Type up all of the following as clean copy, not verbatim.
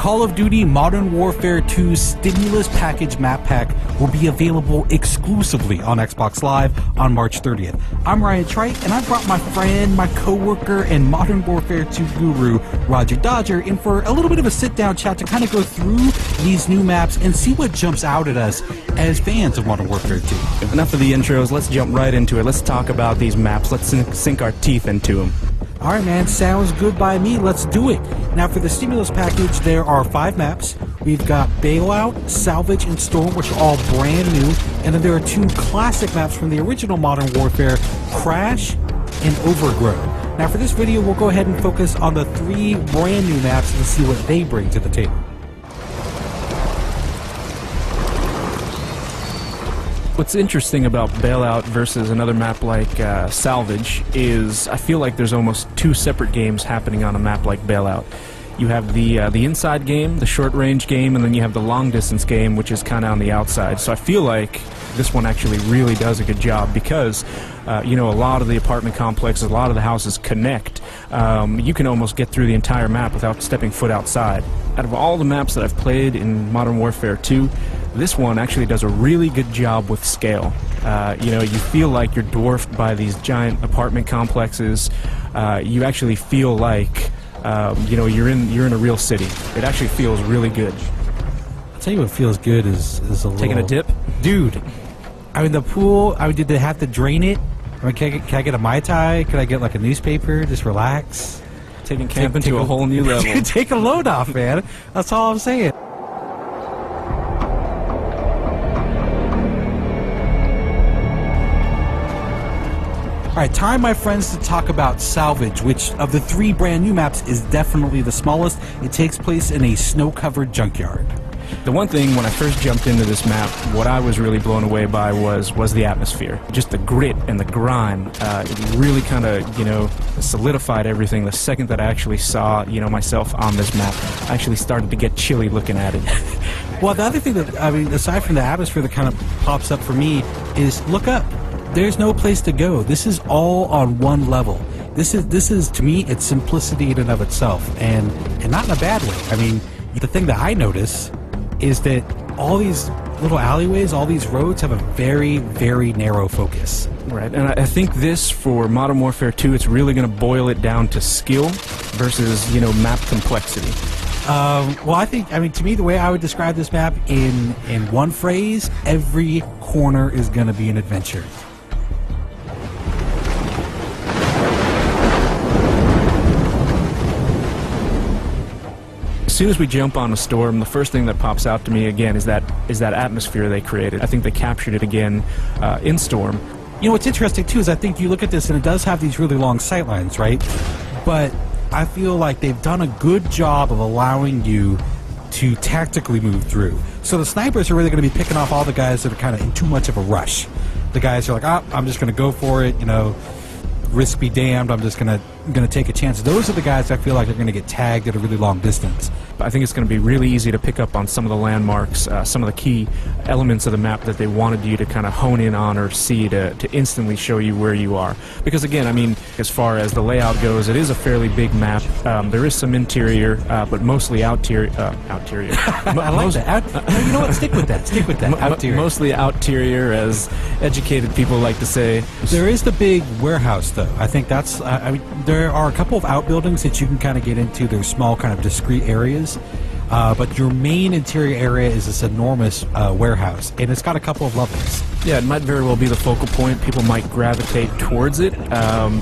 Call of Duty Modern Warfare 2 Stimulus Package Map Pack will be available exclusively on Xbox Live on March 30th. I'm Ryan Trite, and I brought my friend, my co-worker, and Modern Warfare 2 guru, Roger Dodger, in for a little bit of a sit-down chat to kind of go through these new maps and see what jumps out at us as fans of Modern Warfare 2. Enough of the intros, let's jump right into it. Let's talk about these maps. Let's sink our teeth into them. Alright man, sounds good by me, let's do it. Now for the Stimulus Package, there are 5 maps. We've got Bailout, Salvage, and Storm, which are all brand new. And then there are 2 classic maps from the original Modern Warfare, Crash and Overgrow. Now for this video, we'll go ahead and focus on the 3 brand new maps and see what they bring to the table. What's interesting about Bailout versus another map like Salvage is I feel like there's almost 2 separate games happening on a map like Bailout. You have the inside game, the short-range game, and then you have the long-distance game, which is kind of on the outside. So I feel like this one actually really does a good job because, you know, a lot of the apartment complexes, a lot of the houses connect. You can almost get through the entire map without stepping foot outside. Out of all the maps that I've played in Modern Warfare 2, this one actually does a really good job with scale. You know, you feel like you're dwarfed by these giant apartment complexes. You actually feel like, you know, you're in a real city. It actually feels really good. I'll tell you what feels good is a little... Taking a dip? Dude, I mean, the pool, I mean, did they have to drain it? I mean, can I get a Mai Tai? Could I get, like, a newspaper? Just relax? Taking camping to a whole new level. Take a load off, man. That's all I'm saying. Alright, time, my friends, to talk about Salvage, which of the 3 brand new maps is definitely the smallest. It takes place in a snow-covered junkyard. The one thing when I first jumped into this map, what I was really blown away by was the atmosphere. Just the grit and the grime. It really kind of, you know, solidified everything. The second that I actually saw, you know, myself on this map, I actually started to get chilly looking at it. Well, the other thing that, I mean, aside from the atmosphere that kind of pops up for me, is look up. There's no place to go. This is all on one level. This is to me, it's simplicity in and of itself, and not in a bad way. I mean, the thing that I notice is that all these little alleyways, all these roads have a very, very narrow focus. Right, and I think this, for Modern Warfare 2, it's really going to boil it down to skill versus, you know, map complexity. Well, I mean, to me, the way I would describe this map in one phrase, every corner is going to be an adventure. As soon as we jump on a Storm, the first thing that pops out to me again is that atmosphere they created. I think they captured it again in Storm. You know what's interesting too is I think you look at this and it does have these really long sightlines, right? But I feel like they've done a good job of allowing you to tactically move through. So the snipers are really going to be picking off all the guys that are kind of in too much of a rush. The guys are like, oh, I'm just going to go for it, you know. Risk be damned, I'm just gonna take a chance. Those are the guys I feel like are gonna get tagged at a really long distance. I think it's going to be really easy to pick up on some of the landmarks, some of the key elements of the map that they wanted you to kind of hone in on or see to instantly show you where you are. Because again, I mean, as far as the layout goes, it is a fairly big map. There is some interior, but mostly outerior. I like that. You know what? Stick with that. Stick with that. Outerior. Mostly outerior, as educated people like to say. There is the big warehouse, though. I think that's. I mean, there are a couple of outbuildings that you can kind of get into. They're small, kind of discrete areas. But your main interior area is this enormous warehouse, and it's got a couple of levels. Yeah, it might very well be the focal point. People might gravitate towards it.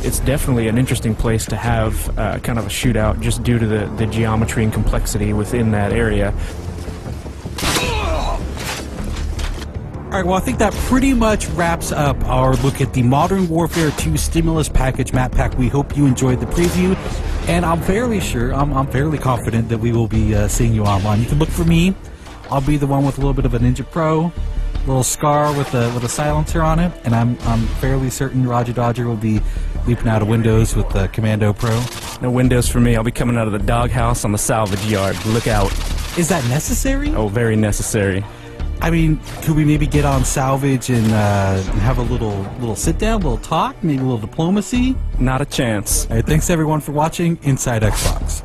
It's definitely an interesting place to have kind of a shootout just due to the geometry and complexity within that area. Alright, well I think that pretty much wraps up our look at the Modern Warfare 2 Stimulus Package Map Pack. We hope you enjoyed the preview, and I'm fairly sure, I'm fairly confident that we will be seeing you online. You can look for me. I'll be the one with a little bit of a Ninja Pro, little scar with a silencer on it, and I'm fairly certain Roger Dodger will be leaping out of windows with the Commando Pro. No windows for me. I'll be coming out of the doghouse on the salvage yard. Look out. Is that necessary? Oh, very necessary. I mean, could we maybe get on Salvage and have a little sit-down, a little talk, maybe a little diplomacy? Not a chance. All right, thanks everyone for watching Inside Xbox.